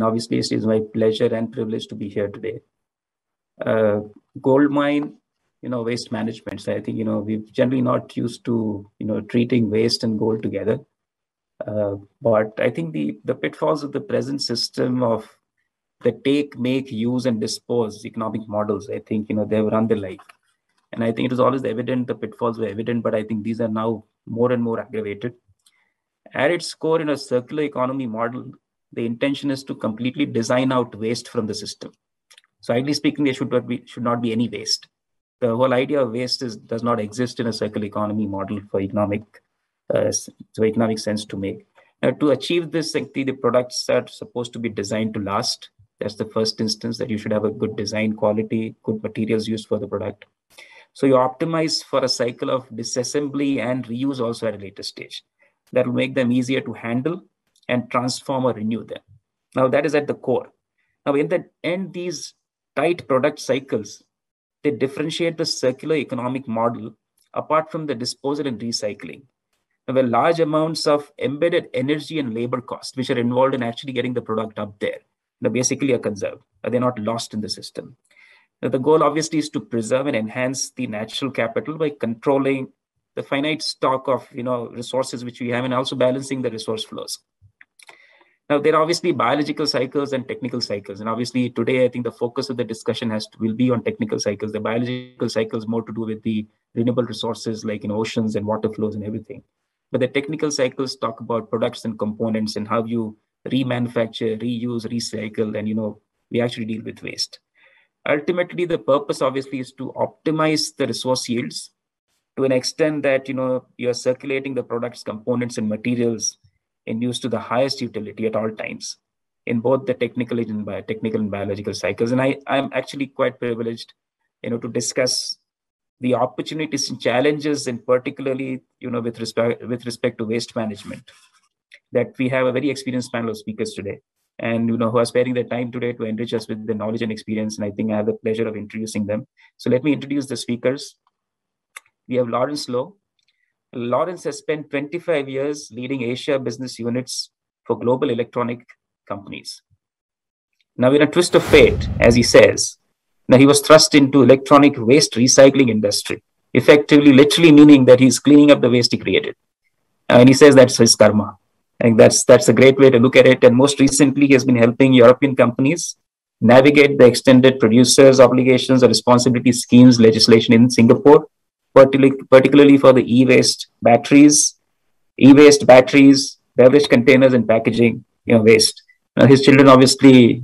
obviously it is my pleasure and privilege to be here today. Goldmine, waste management. So I think, we've generally not used to, treating waste and gold together. But I think the pitfalls of the present system of the take, make, use, and dispose economic models, I think, they have run their life. And I think it was always evident, the pitfalls were evident, but I think these are now more and more aggravated. At its core, in a circular economy model, the intention is to completely design out waste from the system. So ideally speaking, there should not be any waste. The whole idea of waste does not exist in a circular economy model for economic sense to make. Now, to achieve this, the products are supposed to be designed to last. That's the first instance, that you should have a good design quality, good materials used for the product. So you optimize for a cycle of disassembly and reuse also at a later stage. That will make them easier to handle and transform or renew them. Now that is at the core. Now in the end, these tight product cycles, they differentiate the circular economic model apart from the disposal and recycling. There were large amounts of embedded energy and labor costs, which are involved in actually getting the product up there. They basically are conserved. They're not lost in the system. Now, the goal obviously is to preserve and enhance the natural capital by controlling the finite stock of resources which we have, and also balancing the resource flows. Now, there are obviously biological cycles and technical cycles. And obviously today, I think the focus of the discussion will be on technical cycles. The biological cycles more to do with the renewable resources like oceans and water flows and everything. But the technical cycles talk about products and components and how you remanufacture, reuse, recycle, and we actually deal with waste. Ultimately, the purpose obviously is to optimize the resource yields to an extent that you're circulating the products, components, and materials in use to the highest utility at all times in both the technical and biological cycles. And I'm actually quite privileged, to discuss the opportunities and challenges, and particularly, with respect to waste management, that we have a very experienced panel of speakers today, and who are sparing their time today to enrich us with the knowledge and experience. And I think I have the pleasure of introducing them. So let me introduce the speakers. We have Lawrence Lowe. Lawrence has spent 25 years leading Asia business units for global electronic companies. Now, in a twist of fate, as he says, now he was thrust into electronic waste recycling industry, effectively, literally meaning that he's cleaning up the waste he created. And he says that's his karma. And that's a great way to look at it. And most recently, he has been helping European companies navigate the extended producers' obligations or responsibility schemes legislation in Singapore, particularly for the e-waste batteries, beverage containers, and packaging, waste. Now, his children obviously,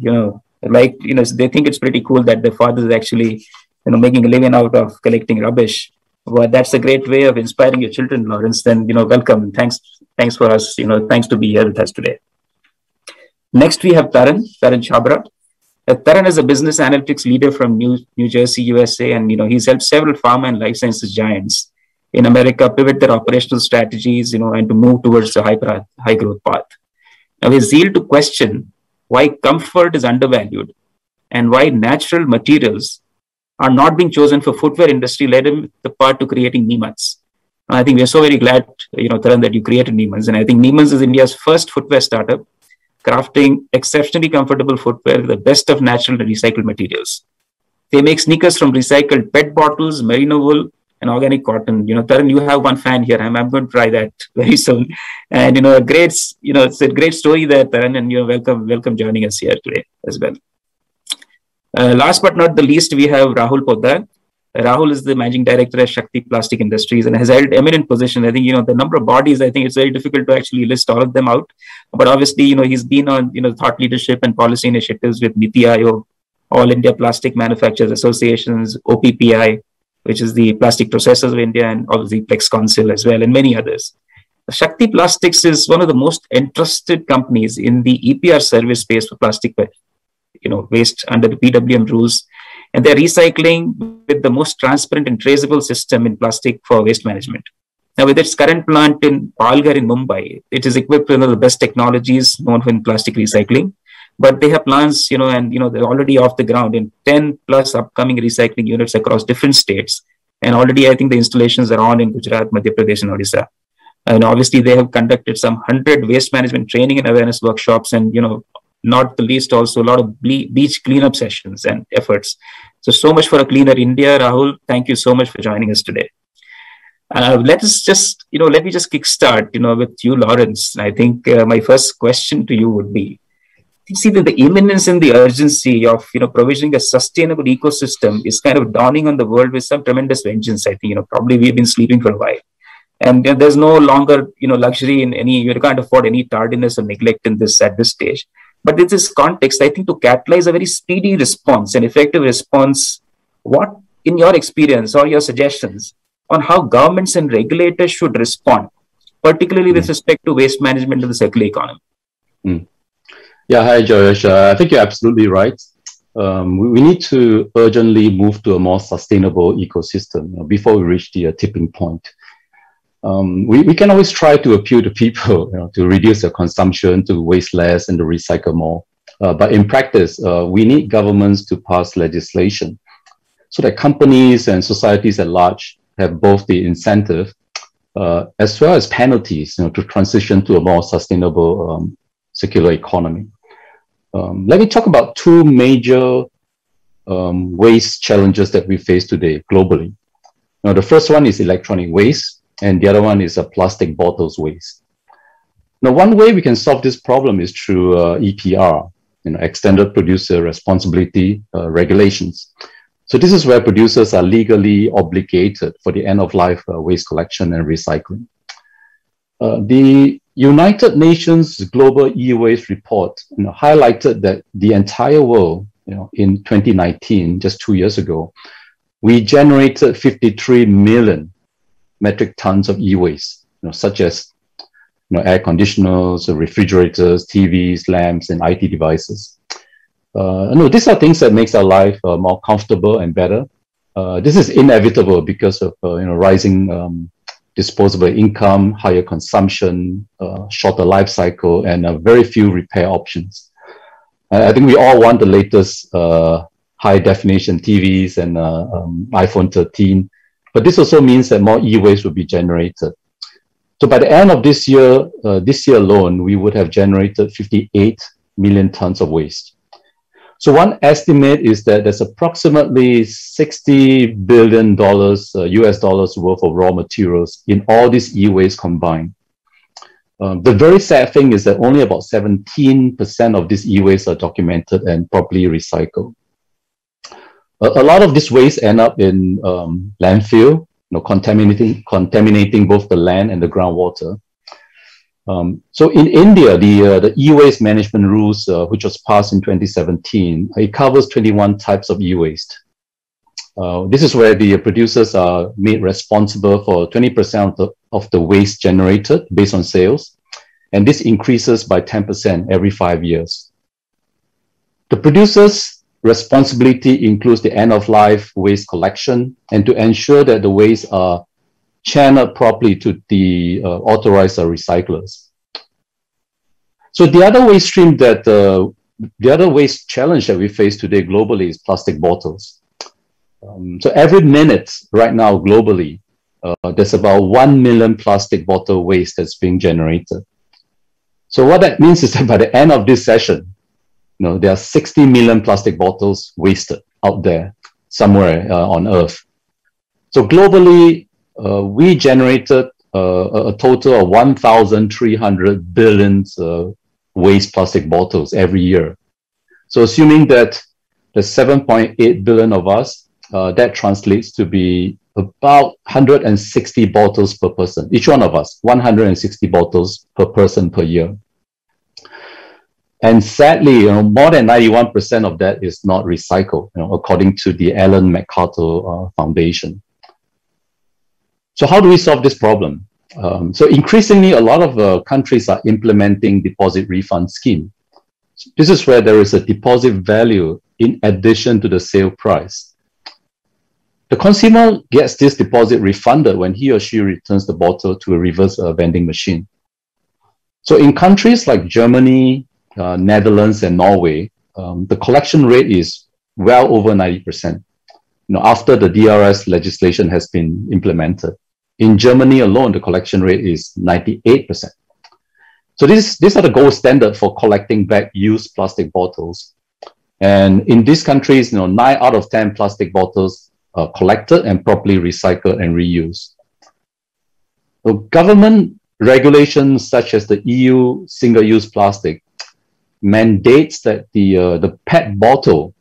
they think it's pretty cool that their father is actually, making a living out of collecting rubbish. But that's a great way of inspiring your children, Lawrence. Then, welcome. Thanks for us. Thanks to be here with us today. Next, we have Taran Chhabra. Taran is a business analytics leader from New Jersey, USA, and he's helped several pharma and life sciences giants in America pivot their operational strategies, and to move towards a high growth path. Now, his zeal to question why comfort is undervalued and why natural materials are not being chosen for footwear industry led him the path to creating Neemans. I think we're so very glad, Taran, that you created Neemans. And I think Neemans is India's first footwear startup, crafting exceptionally comfortable footwear with the best of natural and recycled materials. They make sneakers from recycled PET bottles, merino wool, and organic cotton. Taran, you have one fan here. I'm going to try that very soon. And, it's a great story there, Taran, and welcome joining us here today as well. Last but not the least, we have Rahul Podaar. Rahul is the managing director at Shakti Plastic Industries and has held eminent position. I think, the number of bodies, I think it's very difficult to actually list all of them out. But obviously, he's been on, thought leadership and policy initiatives with Niti Aayog, All India Plastic Manufacturers Associations, OPPI, which is the Plastic Processors of India, and obviously Plex Council as well, and many others. Shakti Plastics is one of the most entrusted companies in the EPR service space for plastic waste under the PWM rules. And they're recycling with the most transparent and traceable system in plastic for waste management. Now, with its current plant in Palghar in Mumbai, it is equipped with one of the best technologies known in plastic recycling. But they have plans, they're already off the ground in 10 plus upcoming recycling units across different states. And already, I think the installations are on in Gujarat, Madhya Pradesh, and Odisha. And obviously, they have conducted some 100 waste management training and awareness workshops. And, not the least also a lot of beach cleanup sessions and efforts. So much for a cleaner India. Rahul, thank you so much for joining us today. Let me just kickstart, with you, Lawrence. I think my first question to you would be, you see that the imminence and the urgency of, provisioning a sustainable ecosystem is kind of dawning on the world with some tremendous vengeance. I think, probably we've been sleeping for a while. And there's no longer, luxury in any, you can't afford any tardiness or neglect in this at this stage. But in this context, I think to catalyze a very speedy response, an effective response, what, in your experience or your suggestions on how governments and regulators should respond, particularly with respect to waste management in the circular economy? Yeah, hi, Jayesh. I think you're absolutely right. We need to urgently move to a more sustainable ecosystem before we reach the tipping point. We can always try to appeal to people to reduce their consumption, to waste less, and to recycle more. But in practice, we need governments to pass legislation so that companies and societies at large have both the incentive as well as penalties to transition to a more sustainable circular economy. Let me talk about two major waste challenges that we face today globally. Now, the first one is electronic waste, and the other one is plastic bottles waste. Now, one way we can solve this problem is through EPR, extended producer responsibility regulations. So this is where producers are legally obligated for the end-of-life waste collection and recycling. The United Nations Global E-Waste Report highlighted that the entire world, in 2019, just 2 years ago, we generated 53 million metric tons of e-waste, such as air conditioners, refrigerators, TVs, lamps, and IT devices. These are things that makes our life more comfortable and better. This is inevitable because of rising disposable income, higher consumption, shorter life cycle, and very few repair options. I think we all want the latest high definition TVs and iPhone 13, but this also means that more e-waste will be generated. So by the end of this year alone, we would have generated 58 million tons of waste. So one estimate is that there's approximately $60 billion US dollars worth of raw materials in all these e-waste combined. The very sad thing is that only about 17% of these e-waste are documented and properly recycled. A lot of this waste end up in landfill, contaminating both the land and the groundwater. So in India, the e-waste management rules, which was passed in 2017, it covers 21 types of e-waste. This is where the producers are made responsible for 20% of the waste generated based on sales, and this increases by 10% every 5 years. The producers' responsibility includes the end-of-life waste collection and to ensure that the waste are channeled properly to the authorized recyclers. So the other waste stream the other waste challenge that we face today globally is plastic bottles. So every minute right now globally, there's about 1 million plastic bottle waste that's being generated. So what that means is that by the end of this session, there are 60 million plastic bottles wasted out there somewhere on Earth. So globally, we generated a total of 1,300 billion waste plastic bottles every year. So assuming that there's 7.8 billion of us, that translates to be about 160 bottles per person, each one of us, 160 bottles per person per year. And sadly, more than 91% of that is not recycled, according to the Ellen MacArthur Foundation. So how do we solve this problem? So increasingly, a lot of countries are implementing deposit refund scheme. This is where there is a deposit value in addition to the sale price. The consumer gets this deposit refunded when he or she returns the bottle to a reverse vending machine. So in countries like Germany, Netherlands, and Norway, the collection rate is well over 90%. After the DRS legislation has been implemented. In Germany alone, the collection rate is 98%. So these are the gold standard for collecting back used plastic bottles. And in these countries, 9 out of 10 plastic bottles are collected and properly recycled and reused. So government regulations such as the EU single-use plastic mandates that the PET bottle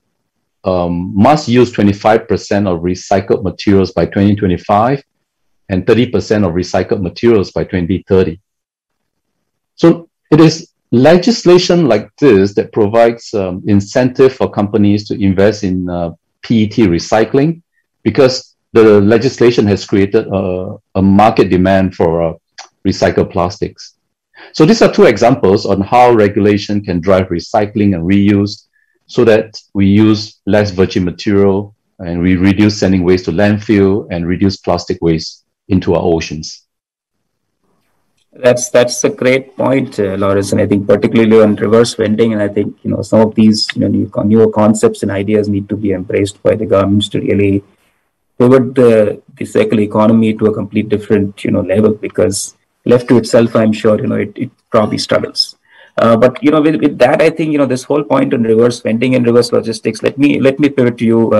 must use 25% of recycled materials by 2025 and 30% of recycled materials by 2030. So it is legislation like this that provides incentive for companies to invest in PET recycling, because the legislation has created a market demand for recycled plastics. So these are two examples on how regulation can drive recycling and reuse so that we use less virgin material and we reduce sending waste to landfill and reduce plastic waste into our oceans. That's a great point, Lawrence, and I think particularly on reverse vending, and I think some of these newer concepts and ideas need to be embraced by the governments to really pivot the circular economy to a complete different level, because left to itself, I'm sure it probably struggles. But with that, I think this whole point on reverse vending and reverse logistics. Let me pivot to you,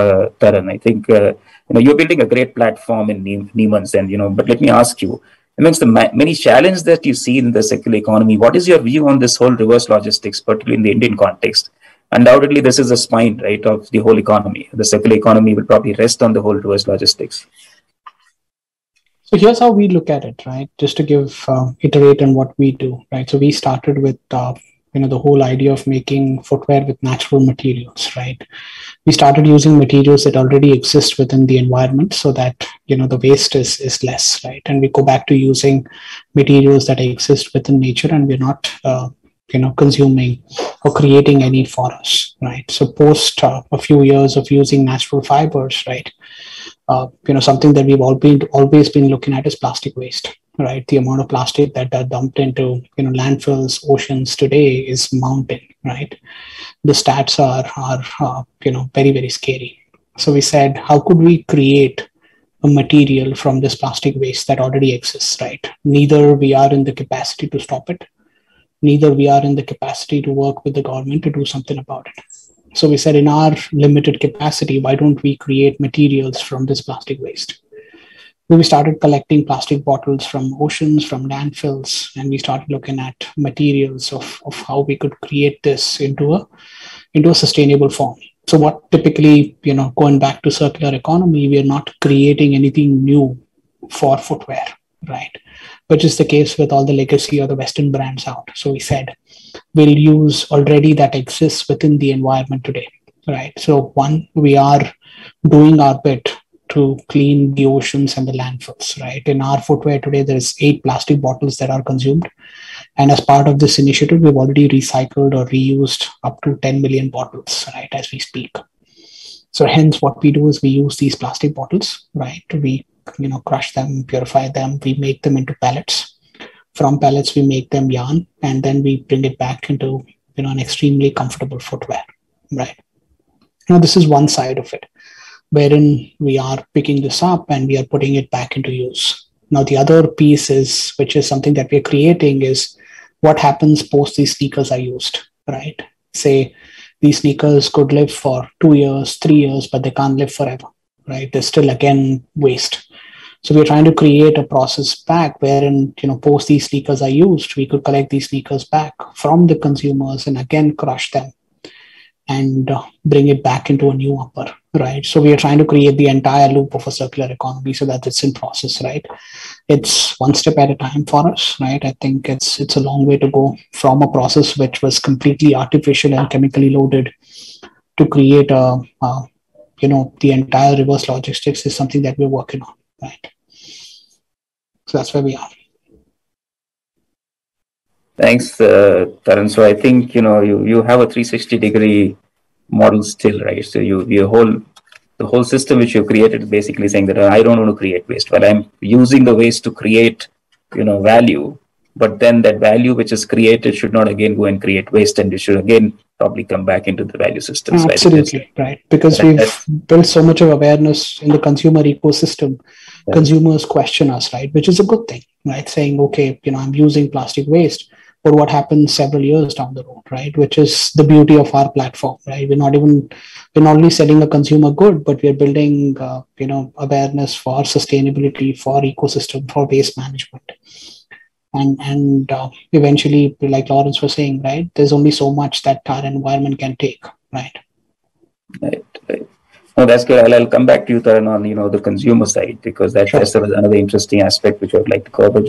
Taran. I think you're building a great platform in Neeman's, and but let me ask you, amongst the many challenges that you see in the circular economy, what is your view on this whole reverse logistics, particularly in the Indian context? Undoubtedly, this is the spine, right, of the whole economy. The circular economy will probably rest on the whole reverse logistics. So here's how we look at it, right? Just to iterate on what we do, right? So we started with, the whole idea of making footwear with natural materials, right? We started using materials that already exist within the environment so that, the waste is less, right? And we go back to using materials that exist within nature, and we're not, consuming or creating any for us, right? So post a few years of using natural fibers, right? Something that we've always been looking at is plastic waste, right? The amount of plastic that are dumped into, landfills, oceans today is mounting, right? The stats are very, very scary. So we said, how could we create a material from this plastic waste that already exists, right? Neither we are in the capacity to stop it, neither we are in the capacity to work with the government to do something about it. So we said, in our limited capacity, why don't we create materials from this plastic waste? We started collecting plastic bottles from oceans, from landfills, and we started looking at materials of how we could create this into a sustainable form. So what typically, going back to circular economy, we are not creating anything new for footwear, right? Which is the case with all the legacy or the Western brands out. So we said, we'll use already that exists within the environment today, right? So one, we are doing our bit to clean the oceans and the landfills, right? In our footwear today, there's 8 plastic bottles that are consumed. And as part of this initiative, we've already recycled or reused up to 10 million bottles, right, as we speak. So hence what we do is we use these plastic bottles, right? We crush them, purify them, we make them into pellets. From pellets, we make them yarn, and then we bring it back into an extremely comfortable footwear, right? Now, this is one side of it, wherein we are picking this up and we are putting it back into use. Now, the other piece is, which is something that we're creating, is what happens post these sneakers are used, right? Say these sneakers could live for 2 years, 3 years, but they can't live forever, right? They're still, again, waste. So we're trying to create a process back wherein, post these sneakers are used, we could collect these sneakers back from the consumers and again crush them and bring it back into a new upper, right? So we are trying to create the entire loop of a circular economy so that it's in process, right? It's one step at a time for us, right? I think it's a long way to go from a process which was completely artificial and chemically loaded to create the entire reverse logistics is something that we're working on. Right. So that's where we are. Thanks, Taran. So I think you have a 360-degree model still, right? So the whole system which you created is basically saying that I don't want to create waste. Well, I'm using the waste to create value, but then that value which is created should not again go and create waste, and it should again probably come back into the value systems. Absolutely, right? Because we've built so much of awareness in the consumer ecosystem. Consumers question us, right? Which is a good thing, right? Saying, okay, I'm using plastic waste, or what happens several years down the road, right? Which is the beauty of our platform, right? We're not only selling a consumer good, but we're building, awareness for sustainability, for ecosystem, for waste management. And eventually, like Lawrence was saying, right, there's only so much that our environment can take, right? Right. No, that's good. I'll come back to you, Taran, on the consumer side, because that's another interesting aspect which I would like to cover. But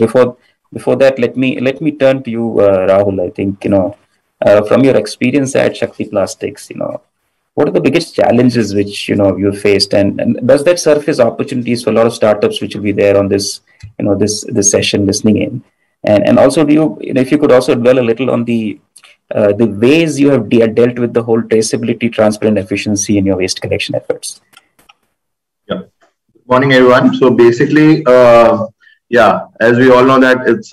before that, let me turn to you, Rahul. I think from your experience at Shakti Plastics, what are the biggest challenges which you faced, and does that surface opportunities for a lot of startups which will be there on this this session listening in, and also do you if you could also dwell a little on the ways you have dealt with the whole traceability, transparent efficiency in your waste collection efforts. Yeah. Morning, everyone. So basically, as we all know that it's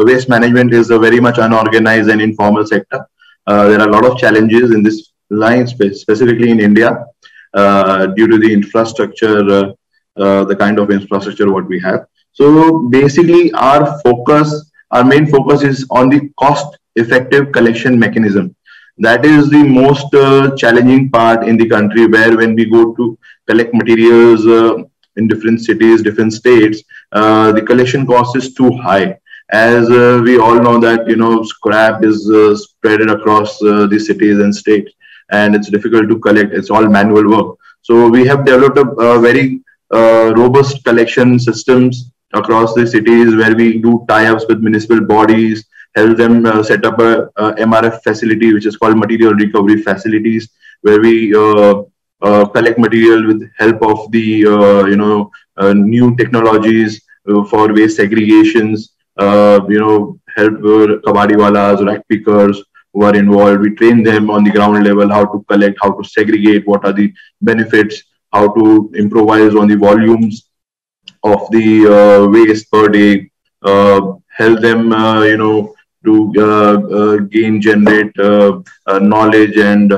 waste management is a very much unorganized and informal sector. There are a lot of challenges in this line, specifically in India, due to the infrastructure, the kind of infrastructure what we have. So basically, our main focus is on the cost-effective collection mechanism. That is the most challenging part in the country, where when we go to collect materials in different cities, different states, the collection cost is too high. As we all know that, scrap is spread across the cities and states, and it's difficult to collect. It's all manual work. So we have developed a very robust collection systems across the cities, where we do tie-ups with municipal bodies, help them set up a MRF facility, which is called Material Recovery Facilities, where we collect material with help of the new technologies for waste segregations. Help kabadiwalas, rack pickers who are involved. We train them on the ground level how to collect, how to segregate, what are the benefits, how to improvise on the volumes of the waste per day, help them, to generate knowledge and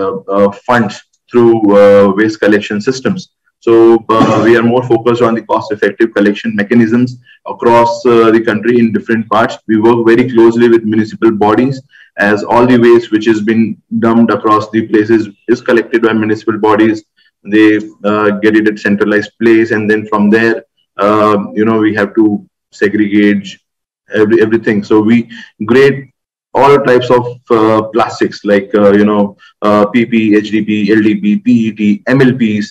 funds through waste collection systems. So we are more focused on the cost-effective collection mechanisms across the country in different parts. We work very closely with municipal bodies, as all the waste which has been dumped across the places is collected by municipal bodies. They get it at centralized place, and then from there, we have to segregate everything. So we grade all types of plastics like PP, HDP, LDP, PET, MLPs,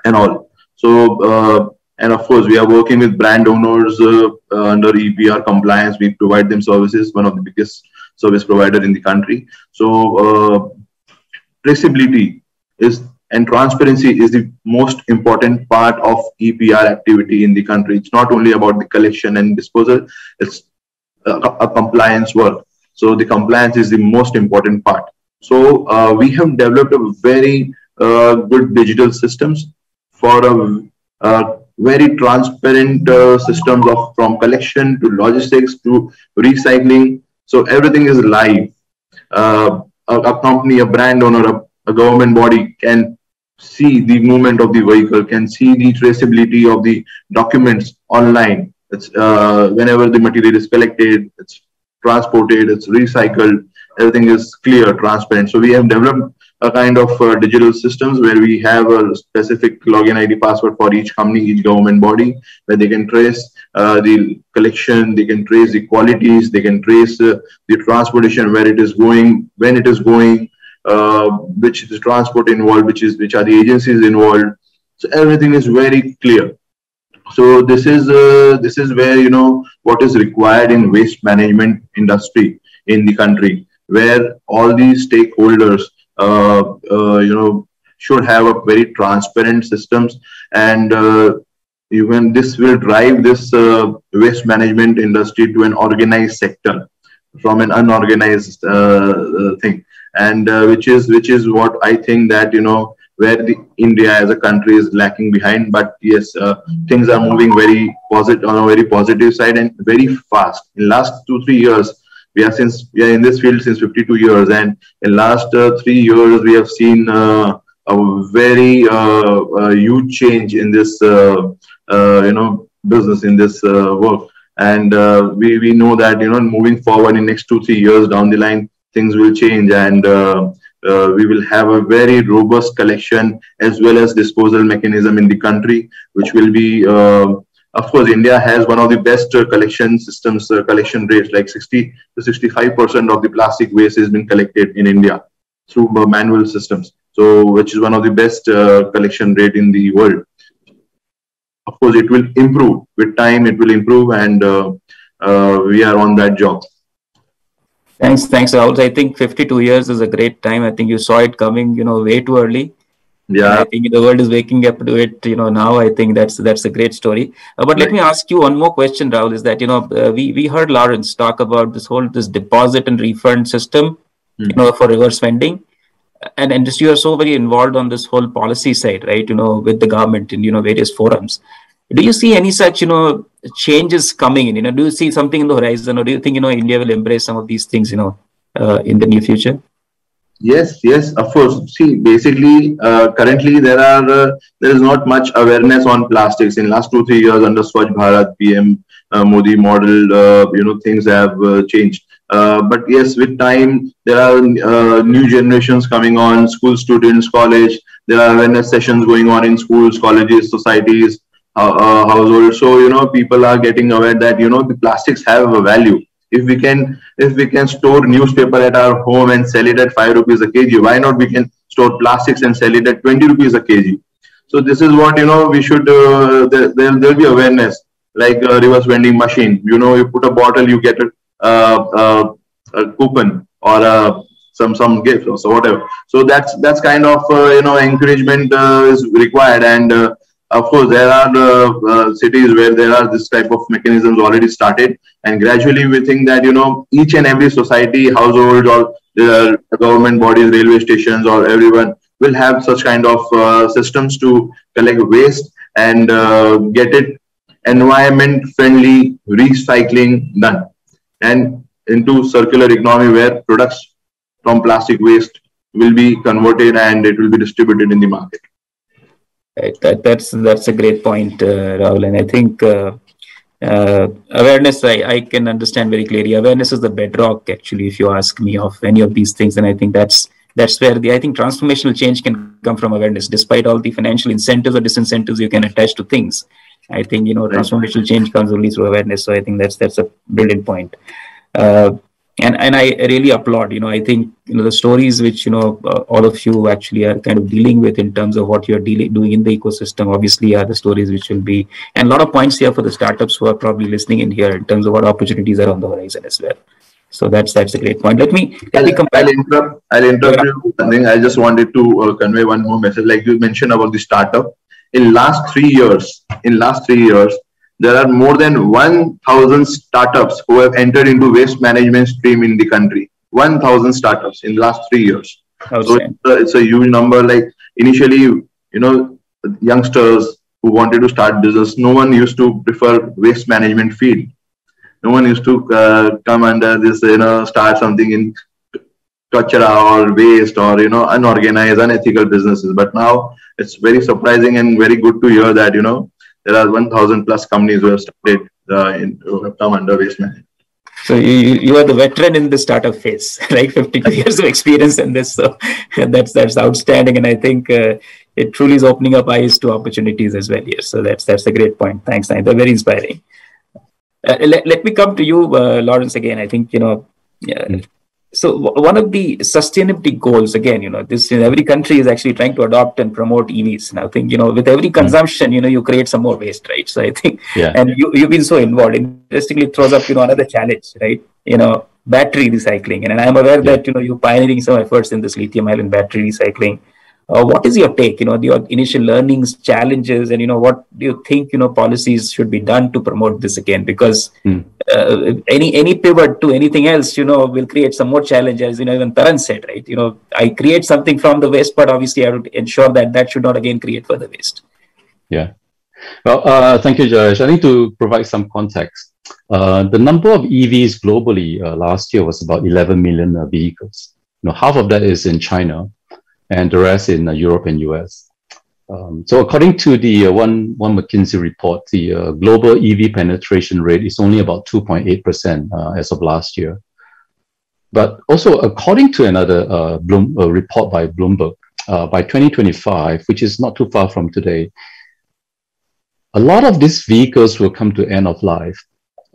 and all. So and of course, we are working with brand owners under EPR compliance. We provide them services, one of the biggest service provider in the country. So traceability and transparency is the most important part of EPR activity in the country. It's not only about the collection and disposal, it's a compliance work. So the compliance is the most important part. So we have developed a very good digital systems for a very transparent systems from collection to logistics to recycling. So everything is live. A company, a brand owner, a government body can see the movement of the vehicle, can see the traceability of the documents online. It's whenever the material is collected, it's transported, it's recycled, everything is clear, transparent. So we have developed a kind of digital systems where we have a specific login ID password for each company, each government body, where they can trace the collection, they can trace the qualities, they can trace the transportation, where it is going, when it is going, which is the transport involved, which are the agencies involved. So everything is very clear. So this is where what is required in waste management industry in the country, where all these stakeholders should have a very transparent systems, and even this will drive this waste management industry to an organized sector from an unorganized thing, and which is what I think that where the India as a country is lacking behind. But yes, things are moving very positive, on a very positive side, and very fast. In last 2-3 years, we are in this field since 52 years, and in last 3 years we have seen a very huge change in this business, in this work. And we know that, moving forward in next 2-3 years down the line, things will change, and we will have a very robust collection as well as disposal mechanism in the country, which will be, of course, India has one of the best collection systems, collection rates, like 60 to 65% of the plastic waste has been collected in India through manual systems. So, which is one of the best collection rate in the world. Of course, it will improve with time. It will improve, and we are on that job. Thanks, Rahul. I think 52 years is a great time. I think you saw it coming, way too early. Yeah, and I think the world is waking up to it, now. I think that's a great story. But let me ask you one more question, Rahul. Is that we heard Lawrence talk about this deposit and refund system, for reverse vending. And just you are so very involved on this whole policy side, right? With the government in various forums. Do you see any such changes coming in? Do you see something in the horizon, or do you think India will embrace some of these things in the near future? Yes, of course. See, basically, currently there is not much awareness on plastics. In last 2-3 years under Swachh Bharat PM Modi model, things have changed. But yes, with time, there are new generations coming on, school students, college. There are awareness sessions going on in schools, colleges, societies, households. So, people are getting aware that, the plastics have a value. If we can store newspaper at our home and sell it at 5 rupees a kg, why not we can store plastics and sell it at 20 rupees a kg? So this is what, we should, there'll be awareness, like a reverse vending machine. You put a bottle, you get a coupon or some gift or so whatever. So that's kind of encouragement is required, and of course there are cities where there are this type of mechanisms already started, and gradually we think that each and every society, household, or government bodies, railway stations, or everyone will have such kind of systems to collect waste and get it environment friendly recycling done, and into circular economy where products from plastic waste will be converted and it will be distributed in the market. Right. That's a great point, Rahul. And I think awareness, I can understand very clearly. Awareness is the bedrock, actually, if you ask me, of any of these things. And I think that's where I think transformational change can come from awareness, despite all the financial incentives or disincentives you can attach to things. I think transformational change comes only through awareness. So I think that's a brilliant point. And I really applaud, I think, the stories which, all of you actually are kind of dealing with in terms of what you're doing in the ecosystem, obviously are the stories which will be, and a lot of points here for the startups who are probably listening in here in terms of what opportunities are on the horizon as well. So that's a great point. Let me come back. I'll interrupt you. I just wanted to convey one more message. Like you mentioned about the startup. In last 3 years, there are more than 1,000 startups who have entered into waste management stream in the country. 1,000 startups in the last 3 years. So it's a huge number. Like initially, youngsters who wanted to start business, no one used to prefer waste management field. No one used to come under this, start something in Chhabra or waste or, unorganized, unethical businesses. But now it's very surprising and very good to hear that, there are 1,000 plus companies who have started who have come under waste management. So you are the veteran in the startup phase, right? 52 years of experience in this. So that's outstanding. And I think it truly is opening up eyes to opportunities as well here. So that's a great point. Thanks, They're very inspiring. Let me come to you, Lawrence, again. I think, so one of the sustainability goals, again, this in every country is actually trying to adopt and promote EVs. And I think, with every consumption, you create some more waste, right? So I think, and you've been so involved. Interestingly, it throws up, another challenge, right? Battery recycling. And I'm aware that, you're pioneering some efforts in this lithium-ion battery recycling. What is your take, your initial learnings, challenges, and, what do you think, policies should be done to promote this again? Because any pivot to anything else, will create some more challenges. Even Taran said, right? I create something from the waste, but obviously I would ensure that should not again create further waste. Yeah. Well, thank you, Jayesh. I need to provide some context. The number of EVs globally last year was about 11 million vehicles. Half of that is in China, and the rest in Europe and US. So according to the one McKinsey report, the global EV penetration rate is only about 2.8% as of last year. But also, according to another report by Bloomberg, by 2025, which is not too far from today, a lot of these vehicles will come to end of life,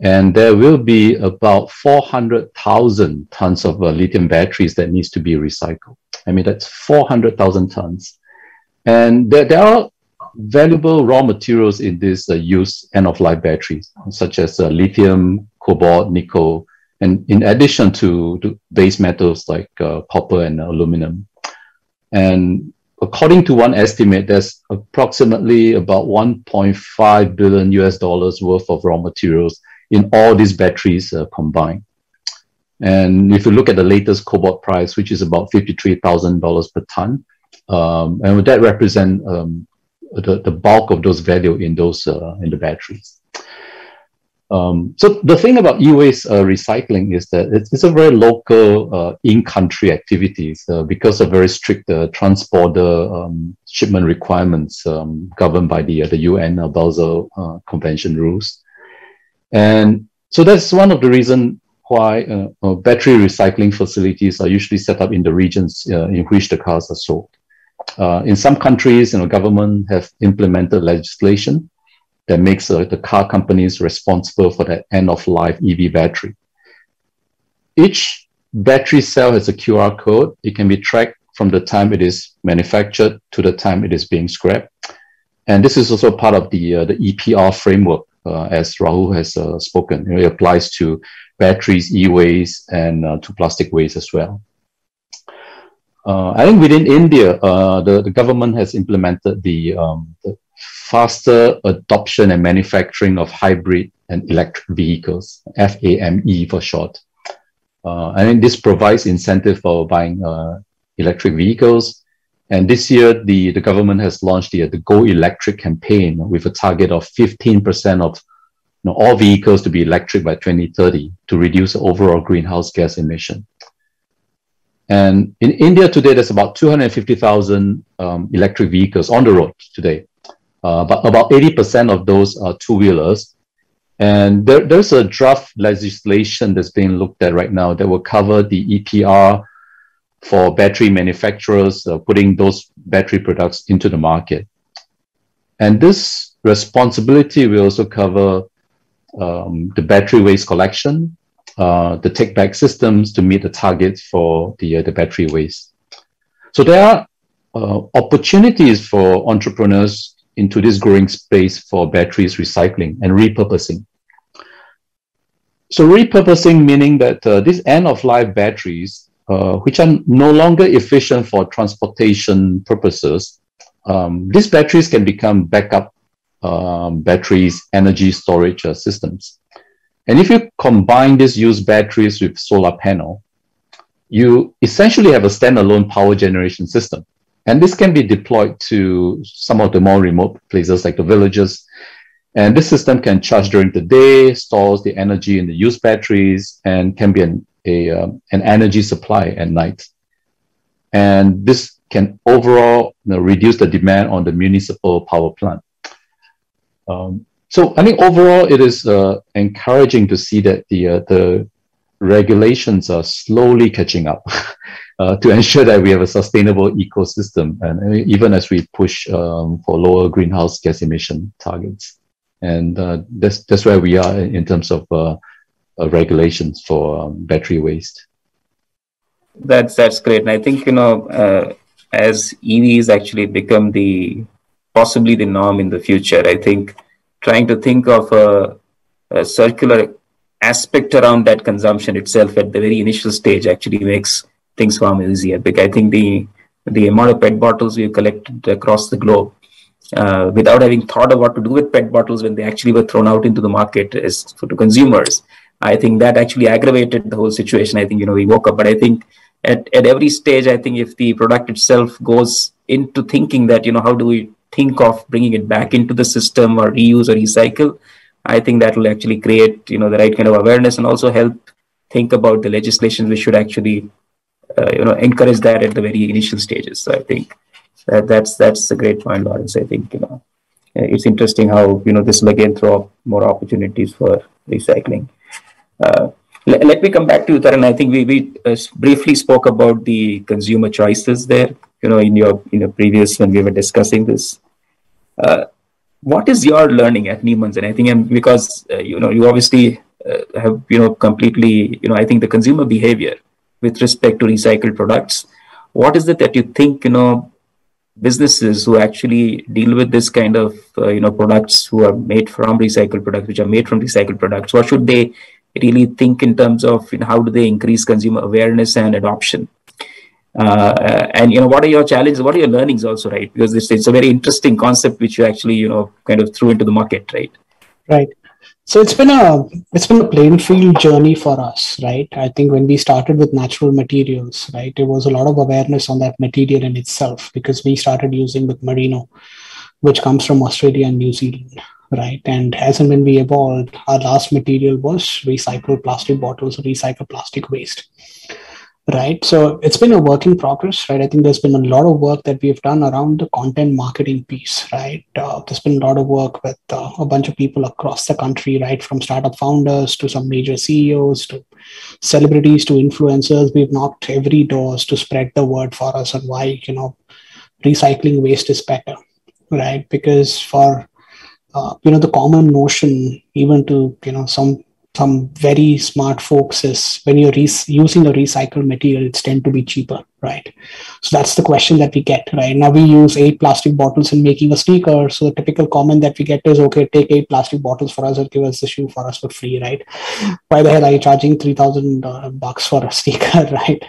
and there will be about 400,000 tons of lithium batteries that needs to be recycled. I mean, that's 400,000 tons. And there are valuable raw materials in these used end-of-life batteries, such as lithium, cobalt, nickel, and in addition to base metals like copper and aluminum. And according to one estimate, there's approximately about $1.5 billion worth of raw materials in all these batteries combined. And if you look at the latest cobalt price, which is about $53,000 per ton, and that represent the bulk of those value in those in the batteries. So the thing about e-waste recycling is that it's a very local in-country activities because of very strict trans-border shipment requirements governed by the UN Basel Convention rules. And so that's one of the reasons why battery recycling facilities are usually set up in the regions in which the cars are sold. In some countries, government have implemented legislation that makes the car companies responsible for the end-of-life EV battery. Each battery cell has a QR code. It can be tracked from the time it is manufactured to the time it is being scrapped. And this is also part of the EPR framework, as Rahul has spoken. It applies to batteries, e-waste, and to plastic waste as well. I think within India, the government has implemented the faster adoption and manufacturing of hybrid and electric vehicles, FAME for short. I think this provides incentive for buying electric vehicles. And this year, the government has launched the Go Electric campaign with a target of 15% of all vehicles to be electric by 2030 to reduce overall greenhouse gas emission. And in India today, there's about 250,000 electric vehicles on the road today. But about 80% of those are two-wheelers. And there's a draft legislation that's being looked at right now that will cover the EPR for battery manufacturers putting those battery products into the market. And this responsibility will also cover the battery waste collection, the take-back systems to meet the targets for the battery waste. So there are opportunities for entrepreneurs into this growing space for batteries recycling and repurposing. So repurposing meaning that these end-of-life batteries, which are no longer efficient for transportation purposes, these batteries can become backup batteries, energy storage systems. And if you combine these used batteries with solar panel, you essentially have a standalone power generation system. And this can be deployed to some of the more remote places like the villages. And this system can charge during the day, stores the energy in the used batteries, and can be an energy supply at night. And this can overall reduce the demand on the municipal power plant. So I think overall it is encouraging to see that the regulations are slowly catching up to ensure that we have a sustainable ecosystem, and even as we push for lower greenhouse gas emission targets. And that's where we are in terms of regulations for battery waste. That's great. And I think, as EVs actually become possibly the norm in the future, I think trying to think of a circular aspect around that consumption itself at the very initial stage actually makes things far more easier. Because I think the amount of PET bottles we've collected across the globe, without having thought of what to do with PET bottles when they actually were thrown out into the market to consumers, I think that actually aggravated the whole situation. I think, we woke up, but I think at every stage, I think if the product itself goes into thinking that, how do we think of bringing it back into the system or reuse or recycle, I think that will actually create, the right kind of awareness and also help think about the legislation which should actually, encourage that at the very initial stages. So I think That's a great point, Lawrence. I think it's interesting how this will again throw up more opportunities for recycling. Let me come back to you, Taran. I think we briefly spoke about the consumer choices there. In your previous when we were discussing this. What is your learning at Neeman's? And I think because you obviously have completely I think the consumer behavior with respect to recycled products. What is it that you think businesses who actually deal with this kind of products who are made from recycled products, which are made from recycled products, what should they really think in terms of how do they increase consumer awareness and adoption? And what are your challenges? What are your learnings also, right? Because it's a very interesting concept which you actually kind of threw into the market, right? Right. So it's been a plain field journey for us, right? I think when we started with natural materials, right, there was a lot of awareness on that material in itself because we started using with merino, which comes from Australia and New Zealand, right? And as and when we evolved, our last material was recycled plastic bottles or recycled plastic waste. Right. So it's been a work in progress, right? I think there's been a lot of work that we've done around the content marketing piece, right? There's been a lot of work with a bunch of people across the country, right? From startup founders to some major CEOs to celebrities to influencers. We've knocked every doors to spread the word for us on why, recycling waste is better, right? Because for, the common notion, even to, some very smart folks is when you're using a recycled material, it's tend to be cheaper, right? So that's the question that we get, right? Now we use 8 plastic bottles in making a sneaker. So the typical comment that we get is, okay, take 8 plastic bottles for us and give us the shoe for us for free, right? Why the hell are you charging $3,000 for a sneaker, right?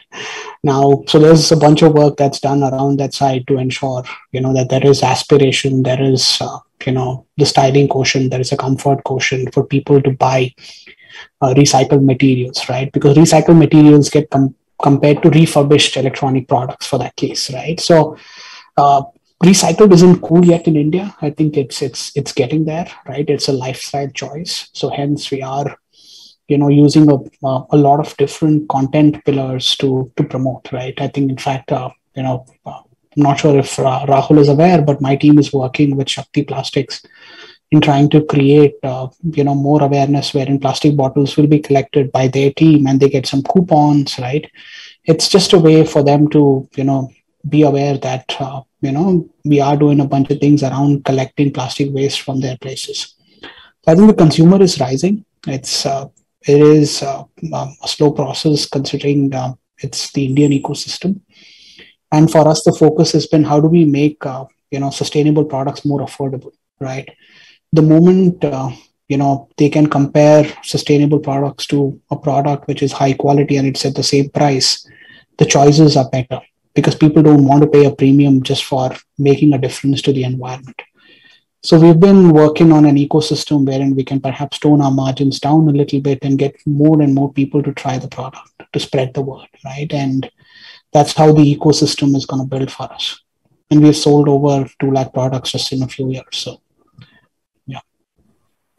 Now, so there's a bunch of work that's done around that side to ensure, that there is aspiration, there is, the styling quotient, there is a comfort quotient for people to buy recycled materials, right? Because recycled materials get compared to refurbished electronic products for that case, right? So recycled isn't cool yet in India. I think it's getting there, right? It's a lifestyle choice. So hence we are, using a lot of different content pillars to promote, right? I think in fact, I'm not sure if Rahul is aware, but my team is working with Shakti Plastics in trying to create, more awareness wherein plastic bottles will be collected by their team and they get some coupons, right? It's just a way for them to, be aware that, we are doing a bunch of things around collecting plastic waste from their places. I think the consumer is rising. It is a slow process considering it's the Indian ecosystem. And for us, the focus has been how do we make, sustainable products more affordable, right? The moment, they can compare sustainable products to a product which is high quality and it's at the same price, the choices are better because people don't want to pay a premium just for making a difference to the environment. So we've been working on an ecosystem wherein we can perhaps tone our margins down a little bit and get more and more people to try the product, to spread the word, right? And that's how the ecosystem is going to build for us. And we've sold over 2 lakh products just in a few years. So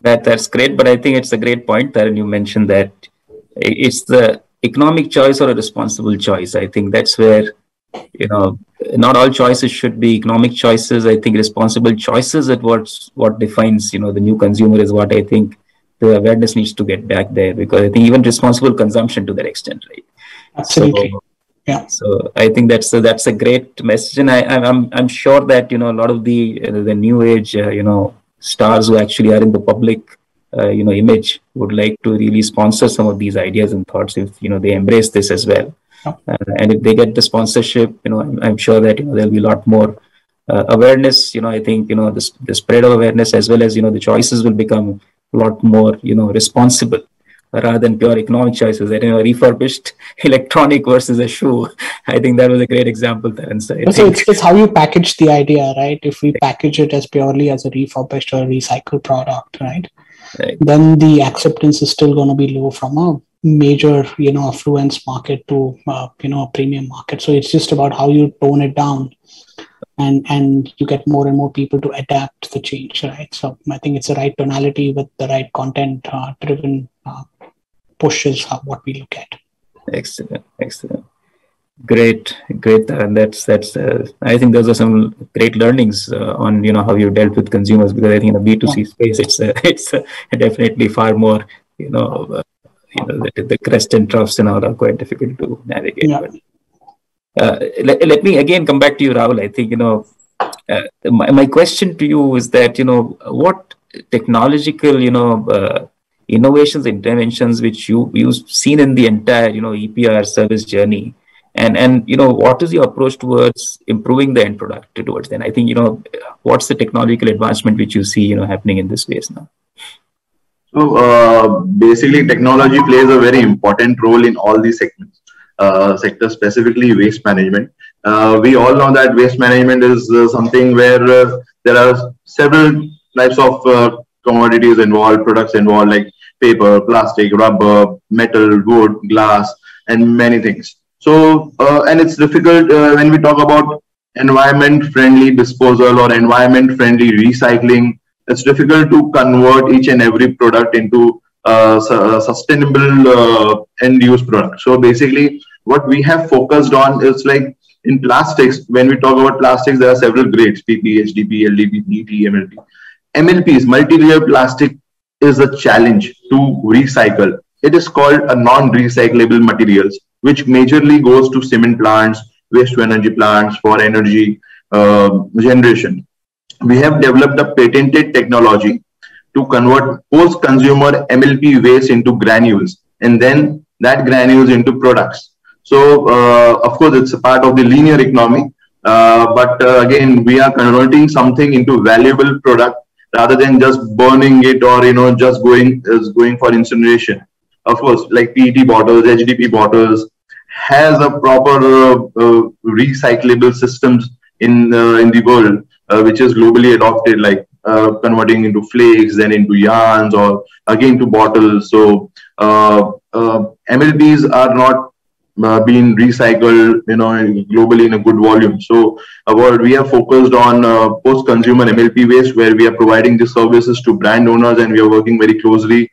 That's great, but I think it's a great point that you mentioned that it's the economic choice or a responsible choice. I think that's where, not all choices should be economic choices. I think responsible choices at what defines, the new consumer is what I think the awareness needs to get back there, because I think even responsible consumption to that extent, right? Absolutely. So, yeah. So I think that's a great message, and I'm sure that a lot of the new age stars who actually are in the public, image would like to really sponsor some of these ideas and thoughts if, they embrace this as well. And if they get the sponsorship, I'm sure that, there'll be a lot more awareness. I think, the spread of awareness as well as, the choices will become a lot more, responsible rather than pure economic choices. That, refurbished electronic versus a shoe. I think that was a great example there. So it's how you package the idea, right? If we package it as purely as a refurbished or a recycled product, right? Then the acceptance is still going to be low from a major, affluence market to, a premium market. So it's just about how you tone it down and you get more and more people to adapt the change, right? So I think it's the right tonality with the right content driven push is what we look at. Excellent. Great, great, and that's. I think those are some great learnings on how you dealt with consumers, because I think in the B2C space, it's definitely far more the crest and troughs and all are quite difficult to navigate. Yeah. But, let me again come back to you, Rahul. I think my question to you is that what technological innovations, interventions which you've seen in the entire EPR service journey, and what is your approach towards improving the end product towards then? I think what's the technological advancement which you see happening in this space now? So basically, technology plays a very important role in all these segments. Sector, specifically waste management. We all know that waste management is something where there are several types of commodities involved, products involved, like paper, plastic, rubber, metal, wood, glass, and many things. So, and it's difficult when we talk about environment-friendly disposal or environment-friendly recycling. It's difficult to convert each and every product into sustainable end-use product. So basically, what we have focused on is like in plastics. When we talk about plastics, there are several grades: PP, HDP, LDP, PET, MLP. MLPs, multi-layer plastic, is a challenge to recycle. It is called a non-recyclable materials, which majorly goes to cement plants, waste-to-energy plants for energy generation. We have developed a patented technology to convert post-consumer MLP waste into granules, and then that granules into products. So, of course, it's a part of the linear economy, but again, we are converting something into valuable product rather than just burning it or just going for incineration. Of course, like PET bottles, HDP bottles has a proper recyclable systems in the world, which is globally adopted, like converting into flakes, then into yarns, or again to bottles. So MLPs are not being recycled, globally in a good volume. So we are focused on post-consumer MLP waste, where we are providing the services to brand owners, and we are working very closely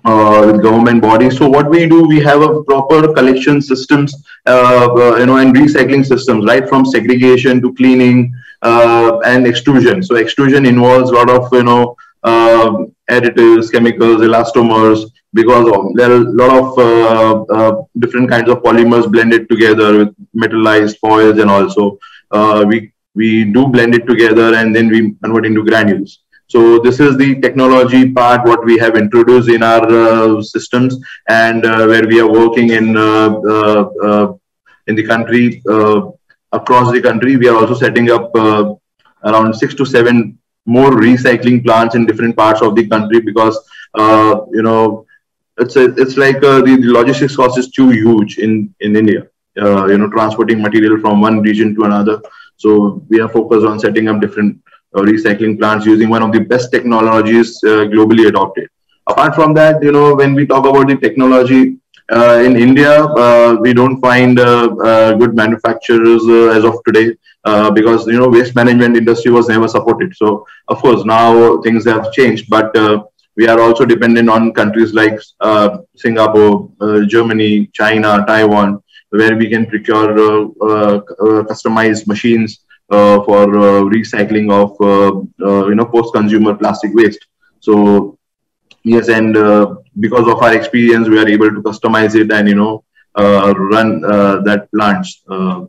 with government bodies. So what we do, we have a proper collection systems, and recycling systems, right from segregation to cleaning and extrusion. So extrusion involves a lot of additives, chemicals, elastomers, because there are a lot of different kinds of polymers blended together with metallized foils, and also we do blend it together and then we convert into granules. So this is the technology part what we have introduced in our systems, and where we are working in the country, across the country. We are also setting up around 6 to 7 more recycling plants in different parts of the country, because it's like the logistics cost is too huge in India. Transporting material from one region to another. So we are focused on setting up different recycling plants using one of the best technologies globally adopted. Apart from that, when we talk about the technology in India, we don't find good manufacturers as of today, because waste management industry was never supported. So of course now things have changed, but we are also dependent on countries like Singapore, Germany, China, Taiwan, where we can procure customized machines for recycling of post-consumer plastic waste. So yes, and because of our experience, we are able to customize it and run that plants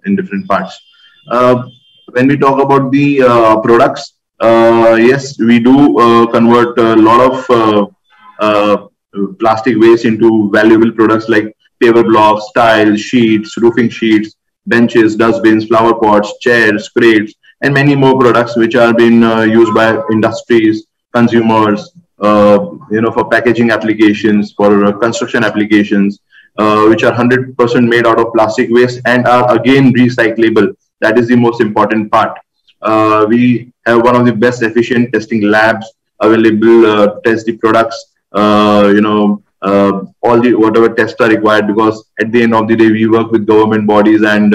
in different parts. When we talk about the products, yes, we do convert a lot of plastic waste into valuable products like paper blocks, tiles, sheets, roofing sheets, benches, dustbins, flower pots, chairs, crates, and many more products which are being used by industries, consumers, for packaging applications, for construction applications, which are 100% made out of plastic waste and are again recyclable. That is the most important part. We have one of the best efficient testing labs available to test the products, all the whatever tests are required, because at the end of the day, we work with government bodies and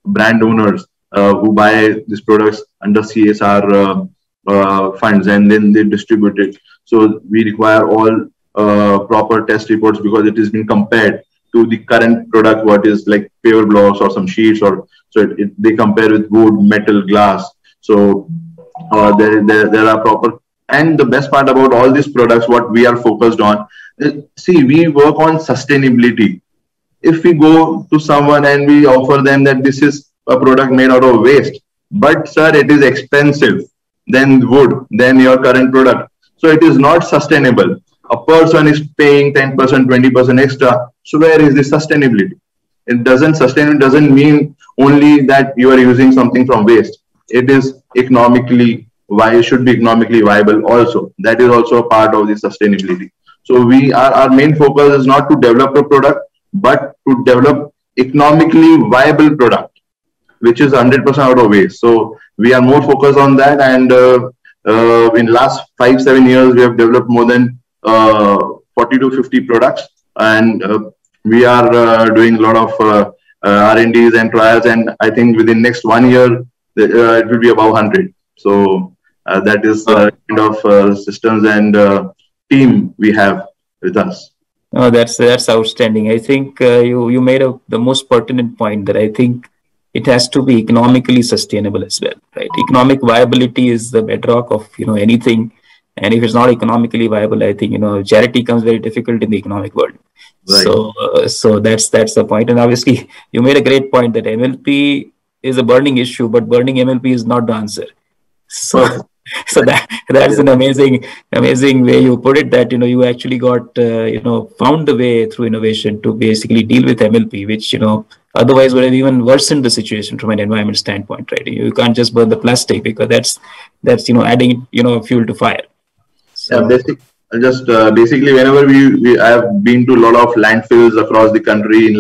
brand owners who buy these products under CSR funds, and then they distribute it. So we require all proper test reports, because it has been compared to the current product, what is like paper blocks or some sheets, or so they compare with wood, metal, glass. So there are proper, and the best part about all these products, what we are focused on, see, we work on sustainability. If we go to someone and we offer them that this is a product made out of waste, but sir, it is expensive than wood, than your current product, so it is not sustainable. A person is paying 10%, 20% extra. So where is the sustainability? It doesn't sustain. It doesn't mean only that you are using something from waste. It is economically why it should be economically viable also. That is also a part of the sustainability. So our main focus is not to develop a product, but to develop economically viable product, which is 100% out of waste. So we are more focused on that. And in last 5-7 years, we have developed more than 40 to 50 products, and we are doing a lot of R&Ds and trials, and I think within next 1 year it will be above 100. So that is kind of systems and team we have with us. Oh, that's outstanding. I think you made the most pertinent point, that I think it has to be economically sustainable as well, right? Economic viability is the bedrock of anything. And if it's not economically viable, I think charity comes very difficult in the economic world. Right. So that's the point. And obviously, you made a great point that MLP is a burning issue, but burning MLP is not the answer. So that's an amazing way you put it. That you actually got found a way through innovation to basically deal with MLP, which otherwise would have even worsened the situation from an environment standpoint, right? You can't just burn the plastic, because that's adding fuel to fire. So. Yeah, basically, whenever I have been to a lot of landfills across the country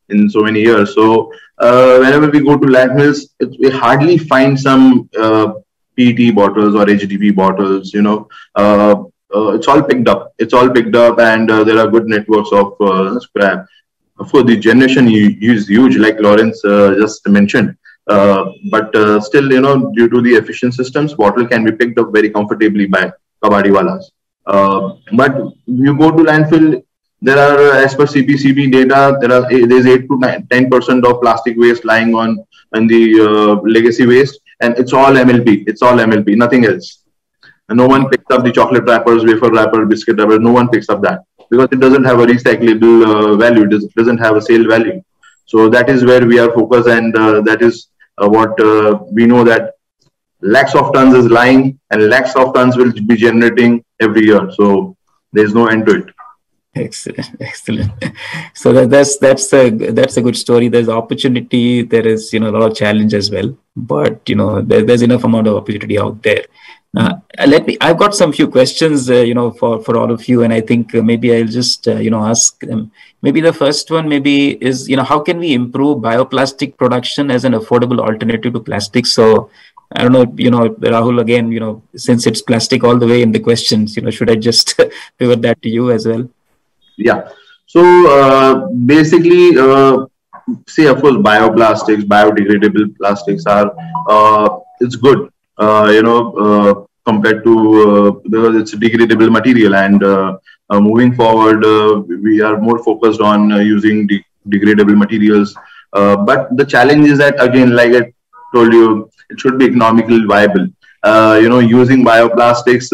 in so many years. So whenever we go to landfills, we hardly find some PET bottles or HDPE bottles. It's all picked up. And there are good networks of scrap. Of course, the generation is huge, like Lawrence just mentioned. But still, due to the efficient systems, bottle can be picked up very comfortably by kabadiwalas. But you go to landfill, there are, as per CPCB data, there's 8 to 10% of plastic waste lying on the legacy waste, and it's all MLP. It's all MLP, nothing else. And no one picks up the chocolate wrappers, wafer wrapper, biscuit wrapper. No one picks up that, because it doesn't have a recyclable value. It doesn't have a sale value. So that is where we are focused, and that is what we know, that lakhs of tons is lying, and lakhs of tons will be generating every year. So there's no end to it. Excellent. So that's a good story. There's opportunity. There is a lot of challenge as well, but there's enough amount of opportunity out there. I've got some few questions for all of you, and I think maybe I'll just ask them. Maybe the first one is how can we improve bioplastic production as an affordable alternative to plastic? So I don't know, Rahul, again, since it's plastic all the way in the questions, should I just pivot that to you as well? Yeah. So basically, see, of course, bioplastics, biodegradable plastics are it's good, compared to it's a degradable material, and moving forward, we are more focused on using degradable materials. But the challenge is that, again, like I told you, it should be economically viable. Using bioplastics,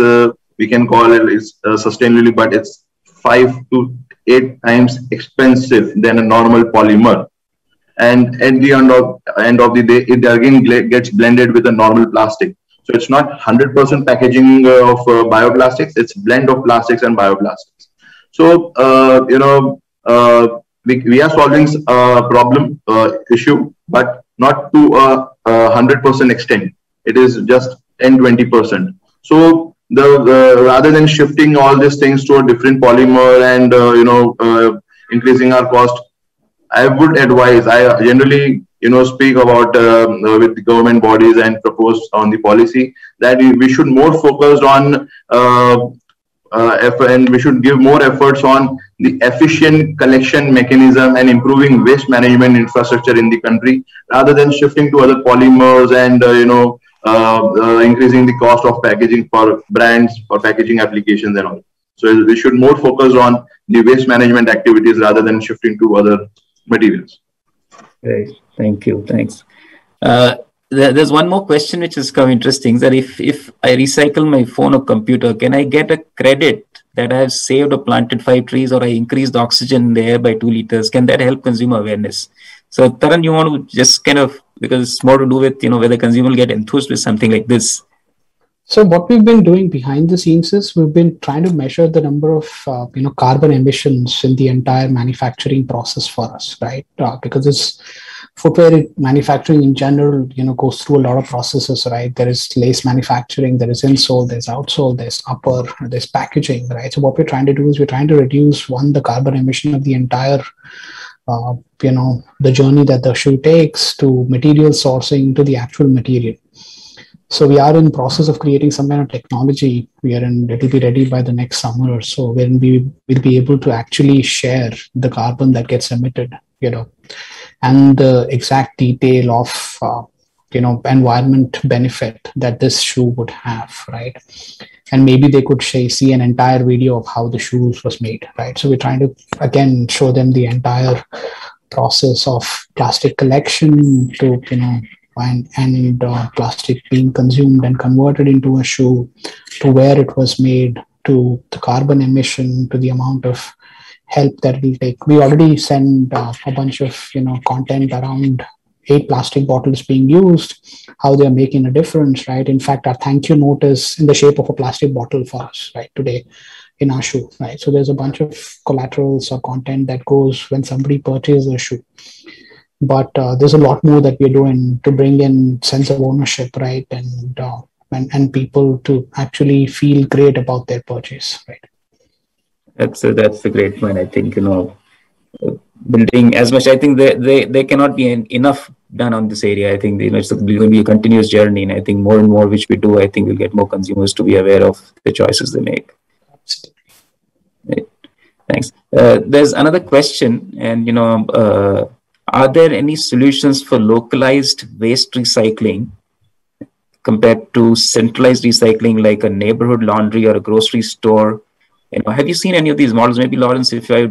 we can call it sustainably, but it's 5 to 8 times expensive than a normal polymer. And at the end of the day, it again gets blended with a normal plastic. So it's not 100% packaging of bioplastics. It's a blend of plastics and bioplastics. So we are solving a problem issue, but not to a 100% extent. It is just 10-20%. So rather than shifting all these things to a different polymer and increasing our cost, I would advise, I generally speak about with the government bodies and propose on the policy that we should more focus on and we should give more efforts on the efficient collection mechanism and improving waste management infrastructure in the country, rather than shifting to other polymers and increasing the cost of packaging for brands, for packaging applications and all. So we should more focus on the waste management activities rather than shifting to other materials. Right. Thank you. Thanks. There's one more question which has come interesting, that if I recycle my phone or computer, can I get a credit that I have saved or planted 5 trees, or I increased oxygen in the air by 2 liters? Can that help consumer awareness? So Taran, you want to just kind of, because it's more to do with, whether consumer will get enthused with something like this. So what we've been doing behind the scenes is we've been trying to measure the number of carbon emissions in the entire manufacturing process for us, right? Because it's footwear manufacturing in general, goes through a lot of processes, right? There is lace manufacturing, there is insole, there's outsole, there's upper, there's packaging, right? So what we're trying to do is we're trying to reduce the carbon emission of the entire the journey that the shoe takes, to material sourcing, to the actual material. So we are in process of creating some kind of technology. It will be ready by the next summer or so, when we will be able to actually share the carbon that gets emitted, and the exact detail of, environment benefit that this shoe would have, right? And maybe they could see an entire video of how the shoes was made, right? So we're trying to, again, show them the entire process of plastic collection to, and plastic being consumed and converted into a shoe, to where it was made, to the carbon emission, to the amount of help that it will take. We already send a bunch of content around 8 plastic bottles being used, how they're making a difference, right? In fact, our thank you note is in the shape of a plastic bottle for us, right, today in our shoe, right? So there's a bunch of collaterals or content that goes when somebody purchases a shoe. But there's a lot more that we're doing to bring in sense of ownership, right? And people to actually feel great about their purchase, right? That's a great point. I think, building as much, I think there cannot be enough done on this area. I think, it's going to be a continuous journey. And I think more and more which we do, I think we'll get more consumers to be aware of the choices they make. Right. Thanks. There's another question, and, are there any solutions for localized waste recycling compared to centralized recycling, like a neighborhood laundry or a grocery store? Have you seen any of these models? Maybe Lawrence, if I,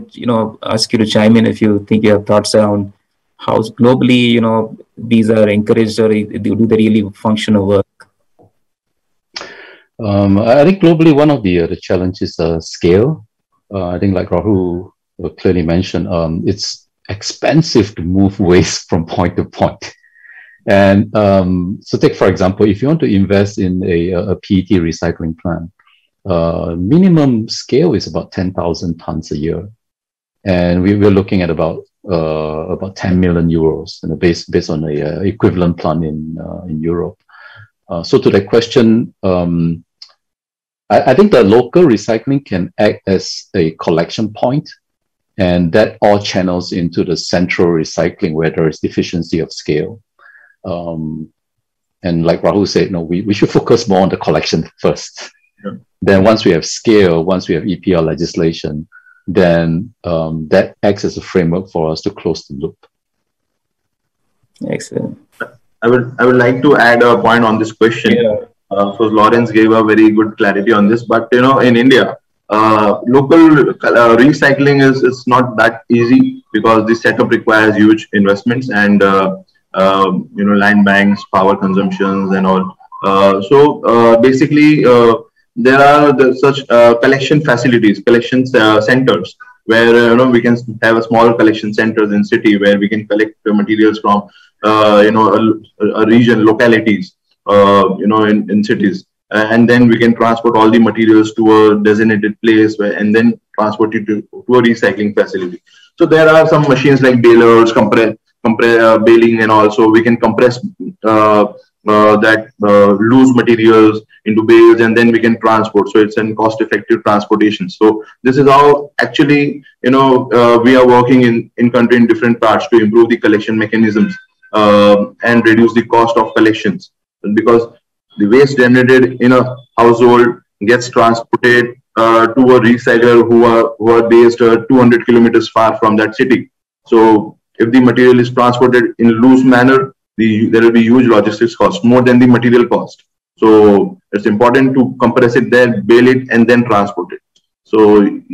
ask you to chime in, if you think you have thoughts around how globally, these are encouraged, or do they really function or work? I think globally, one of the challenges is scale. I think, like Rahul clearly mentioned, it's expensive to move waste from point to point. And so take, for example, if you want to invest in a PET recycling plant, minimum scale is about 10,000 tons a year. And we're looking at about 10 million euros, based on a equivalent plant in Europe. So to that question, I think the local recycling can act as a collection point, and that all channels into the central recycling where there is efficiency of scale. And like Rahul said, we should focus more on the collection first. Yeah. Then once we have scale, once we have EPR legislation, then that acts as a framework for us to close the loop. Excellent. I would like to add a point on this question. Yeah. So Lawrence gave a very good clarity on this, but in India, local recycling is not that easy, because the setup requires huge investments and land banks, power consumptions, and all. So basically, there are such collection facilities, collection centers, where we can have a small collection centers in city where we can collect the materials from a region, localities, in cities. And then we can transport all the materials to a designated place, and then transport it to a recycling facility. So there are some machines like balers, baling, and also we can compress that loose materials into bales, and then we can transport. So it's a cost-effective transportation. So this is how actually we are working in country in different parts to improve the collection mechanisms and reduce the cost of collections, because the waste generated in a household gets transported to a recycler who are based 200 kilometers far from that city. So if the material is transported in a loose manner, there will be huge logistics cost, more than the material cost. So it's important to compress it there, bale it, and then transport it. So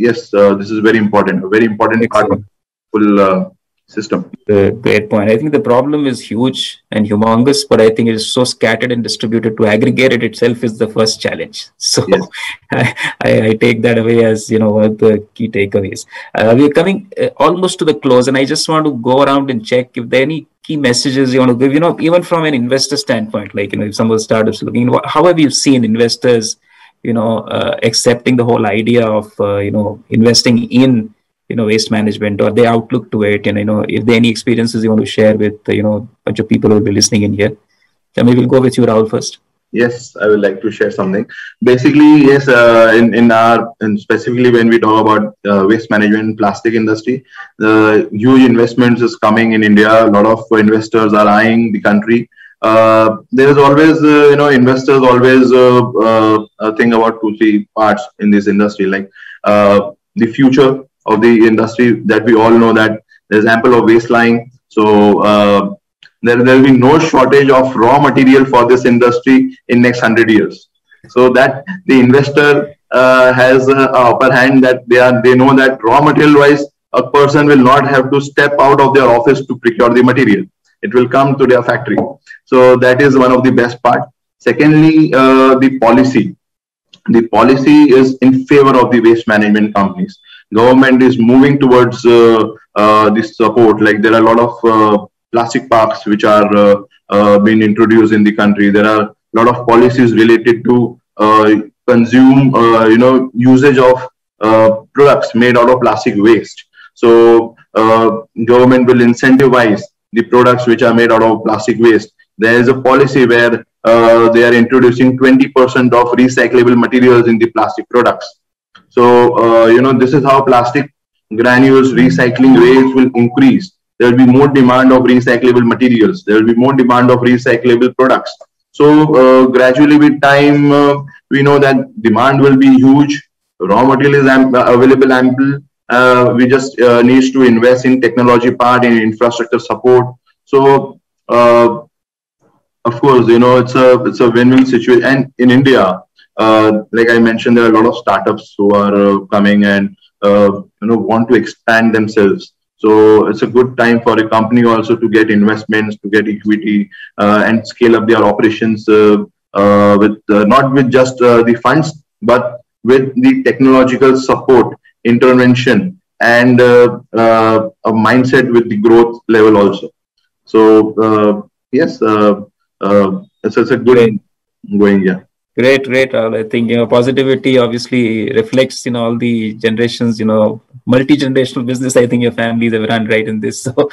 yes, this is very important, a very important part of the full system. Great point. I think the problem is huge and humongous, but I think it is so scattered and distributed to aggregate it itself is the first challenge. So Yes. I take that away as one of the key takeaways. We're coming almost to the close, and I just want to go around and check if there are any key messages you want to give. Even from an investor standpoint, like if some of the startups looking, how have you seen investors, accepting the whole idea of investing in waste management, or their outlook to it, and if there are any experiences you want to share with a bunch of people who will be listening in here. So maybe we'll go with you, Rahul, first. Yes, I would like to share something. Basically, yes, in specifically when we talk about waste management, plastic industry, the huge investments is coming in India. A lot of investors are eyeing the country. There is always, investors always think about 2-3 parts in this industry, like the future of the industry, that we all know that there's ample of waste lying. So there will be no shortage of raw material for this industry in next 100 years. So that the investor has an upper hand, that they know that raw material wise, a person will not have to step out of their office to procure the material. It will come to their factory. So that is one of the best part. Secondly, the policy. The policy is in favor of the waste management companies. Government is moving towards this support. Like there are a lot of plastic parks which are being introduced in the country. There are a lot of policies related to usage of products made out of plastic waste. So government will incentivize the products which are made out of plastic waste. There is a policy where they are introducing 20% of recyclable materials in the plastic products. So, this is how plastic granules recycling rates will increase. There will be more demand of recyclable materials. There will be more demand of recyclable products. So, gradually with time, we know that demand will be huge. Raw material is available ample. We just need to invest in technology part, in infrastructure support. So, of course, it's a win-win situation. And in India, like I mentioned, there are a lot of startups who are coming and want to expand themselves. So it's a good time for a company also to get investments, to get equity, and scale up their operations with not with just the funds, but with the technological support, intervention, and a mindset with the growth level also. So yes, it's a good going, yeah. Great, Rahul. I think positivity obviously reflects in all the generations. Multi-generational business. I think your families have run right in this. So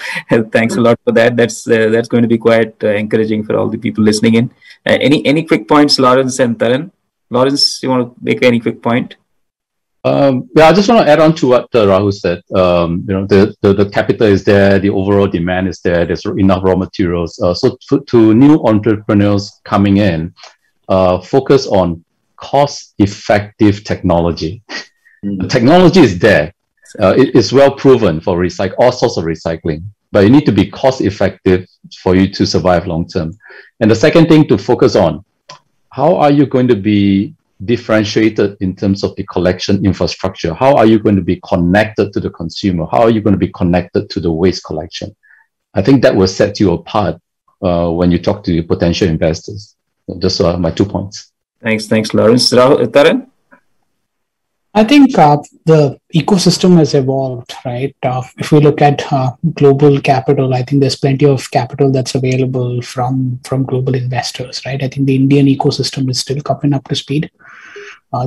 thanks a lot for that. That's going to be quite encouraging for all the people listening in. Any quick points, Lawrence and Taran? Lawrence, you want to make any quick point? Yeah, I just want to add on to what Rahul said. The capital is there, the overall demand is there. There's enough raw materials. So to new entrepreneurs coming in, focus on cost-effective technology. The technology is there. It is well proven for all sorts of recycling, but you need to be cost-effective for you to survive long-term. And the second thing to focus on, how are you going to be differentiated in terms of the collection infrastructure? How are you going to be connected to the consumer? How are you going to be connected to the waste collection? I think that will set you apart when you talk to your potential investors. Just my 2 points. Thanks, Lawrence. Taran? I think the ecosystem has evolved, right? If we look at global capital, I think there's plenty of capital that's available from global investors, right? I think the Indian ecosystem is still coming up to speed.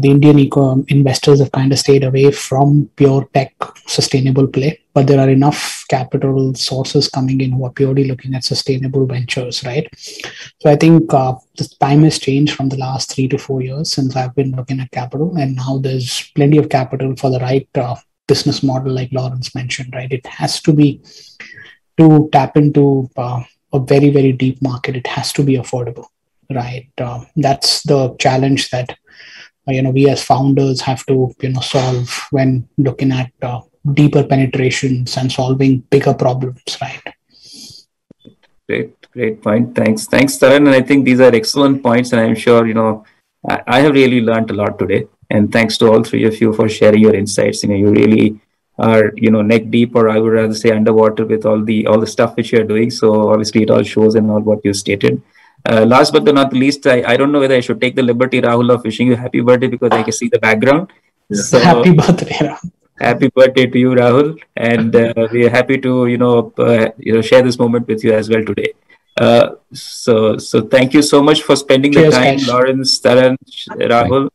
The Indian investors have kind of stayed away from pure tech sustainable play, but there are enough capital sources coming in who are purely looking at sustainable ventures, right? So I think the time has changed from the last 3 to 4 years since I've been looking at capital, and now there's plenty of capital for the right business model, like Lawrence mentioned, right? It has to be to tap into a very, very deep market. It has to be affordable, right? That's the challenge that we as founders have to solve when looking at deeper penetrations and solving bigger problems, right? Great point. Thanks, Taran. And I think these are excellent points, and I'm sure I have really learned a lot today. And thanks to all three of you for sharing your insights. You really are, neck deep, or I would rather say underwater, with all the stuff which you're doing. So obviously it all shows in all what you stated. Last but not the least, I don't know whether I should take the liberty, Rahul, of wishing you happy birthday, because I can see the background. Yeah. So, happy birthday, Rahul. Happy birthday to you, Rahul, and we are happy to share this moment with you as well today. So thank you so much for spending the time, guys. Lawrence, Taran, Rahul,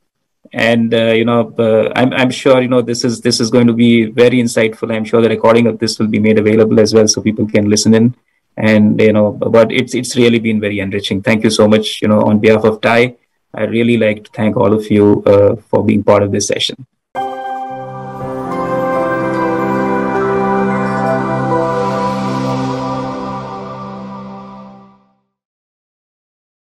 and I'm sure this is going to be very insightful. I'm sure the recording of this will be made available as well, so people can listen in. And but it's really been very enriching. Thank you so much. On behalf of TIE, I really like to thank all of you for being part of this session.